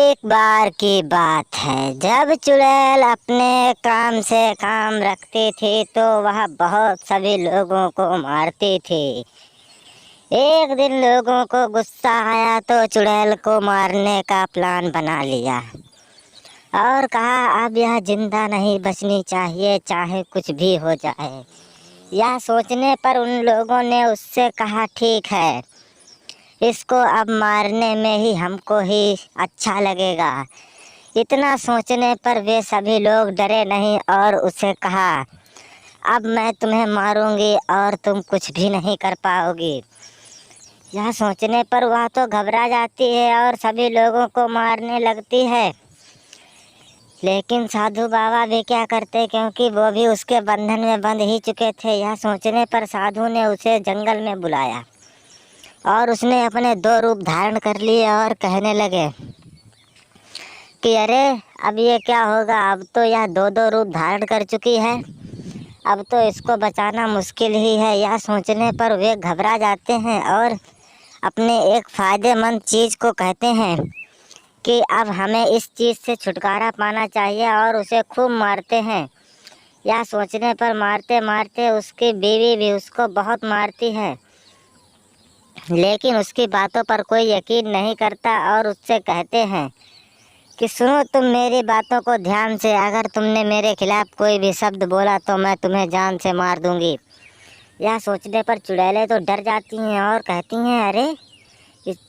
एक बार की बात है, जब चुड़ैल अपने काम से काम रखती थी तो वह बहुत सभी लोगों को मारती थी। एक दिन लोगों को गुस्सा आया तो चुड़ैल को मारने का प्लान बना लिया और कहा अब यह जिंदा नहीं बचनी चाहिए, चाहे कुछ भी हो जाए। यह सोचने पर उन लोगों ने उससे कहा ठीक है, इसको अब मारने में ही हमको ही अच्छा लगेगा। इतना सोचने पर वे सभी लोग डरे नहीं और उसे कहा अब मैं तुम्हें मारूंगी और तुम कुछ भी नहीं कर पाओगी। यह सोचने पर वह तो घबरा जाती है और सभी लोगों को मारने लगती है। लेकिन साधु बाबा भी क्या करते, क्योंकि वो भी उसके बंधन में बंध ही चुके थे। यह सोचने पर साधु ने उसे जंगल में बुलाया और उसने अपने 2 रूप धारण कर लिए और कहने लगे कि अरे अब ये क्या होगा, अब तो यह 2 रूप धारण कर चुकी है, अब तो इसको बचाना मुश्किल ही है। यह सोचने पर वे घबरा जाते हैं और अपने एक फ़ायदेमंद चीज़ को कहते हैं कि अब हमें इस चीज़ से छुटकारा पाना चाहिए और उसे खूब मारते हैं। यह सोचने पर मारते मारते उसकी बीवी भी उसको बहुत मारती है, लेकिन उसकी बातों पर कोई यकीन नहीं करता और उससे कहते हैं कि सुनो तुम मेरी बातों को ध्यान से, अगर तुमने मेरे खिलाफ कोई भी शब्द बोला तो मैं तुम्हें जान से मार दूंगी। यह सोचने पर चुड़ैलें तो डर जाती हैं और कहती हैं अरे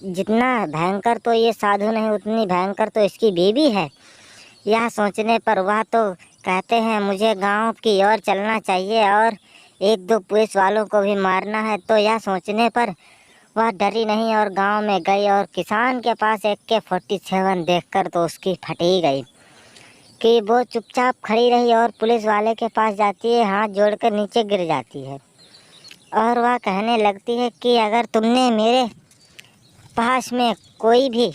जितना भयंकर तो ये साधु नहीं, उतनी भयंकर तो इसकी बीवी है। यह सोचने पर वह तो कहते हैं मुझे गांव की ओर चलना चाहिए और 1-2 पुलिस वालों को भी मारना है। तो यह सोचने पर वह डरी नहीं और गांव में गई और किसान के पास AK-47 देखकर तो उसकी फट ही गई कि वो चुपचाप खड़ी रही और पुलिस वाले के पास जाती है, हाथ जोड़कर नीचे गिर जाती है और वह कहने लगती है कि अगर तुमने मेरे पास में कोई भी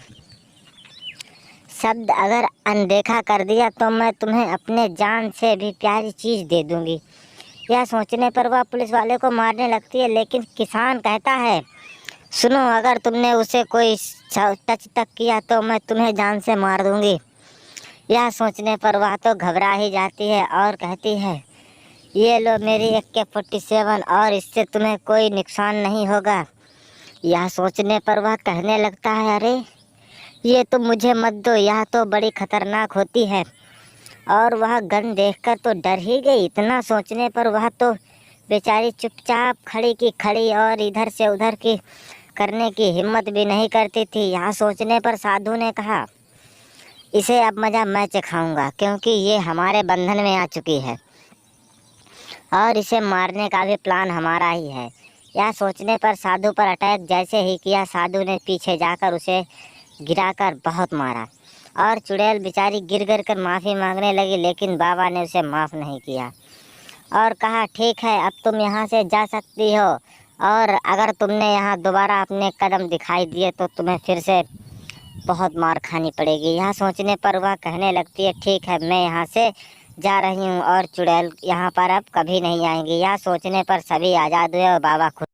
शब्द अगर अनदेखा कर दिया तो मैं तुम्हें अपने जान से भी प्यारी चीज़ दे दूंगी। यह सोचने पर वह पुलिस वाले को मारने लगती है, लेकिन किसान कहता है सुनो अगर तुमने उसे कोई टच तक किया तो मैं तुम्हें जान से मार दूंगी। यह सोचने पर वह तो घबरा ही जाती है और कहती है ये लो मेरी AK-47 और इससे तुम्हें कोई नुकसान नहीं होगा। यह सोचने पर वह कहने लगता है अरे ये तो मुझे मत दो, यह तो बड़ी खतरनाक होती है। और वह गन देखकर तो डर ही गई। इतना सोचने पर वह तो बेचारी चुपचाप खड़ी की खड़ी और इधर से उधर की करने की हिम्मत भी नहीं करती थी। यहाँ सोचने पर साधु ने कहा इसे अब मज़ा मैं चखाऊंगा, क्योंकि ये हमारे बंधन में आ चुकी है और इसे मारने का भी प्लान हमारा ही है। यह सोचने पर साधु पर अटैक जैसे ही किया, साधु ने पीछे जाकर उसे गिराकर बहुत मारा और चुड़ैल बेचारी गिर गिर कर माफ़ी मांगने लगी, लेकिन बाबा ने उसे माफ़ नहीं किया और कहा ठीक है अब तुम यहाँ से जा सकती हो और अगर तुमने यहाँ दोबारा अपने कदम दिखाई दिए तो तुम्हें फिर से बहुत मार खानी पड़ेगी। यह सोचने पर वह कहने लगती है ठीक है मैं यहाँ से जा रही हूँ और चुड़ैल यहाँ पर अब कभी नहीं आएंगी। यह सोचने पर सभी आज़ाद हुए और बाबा खुश।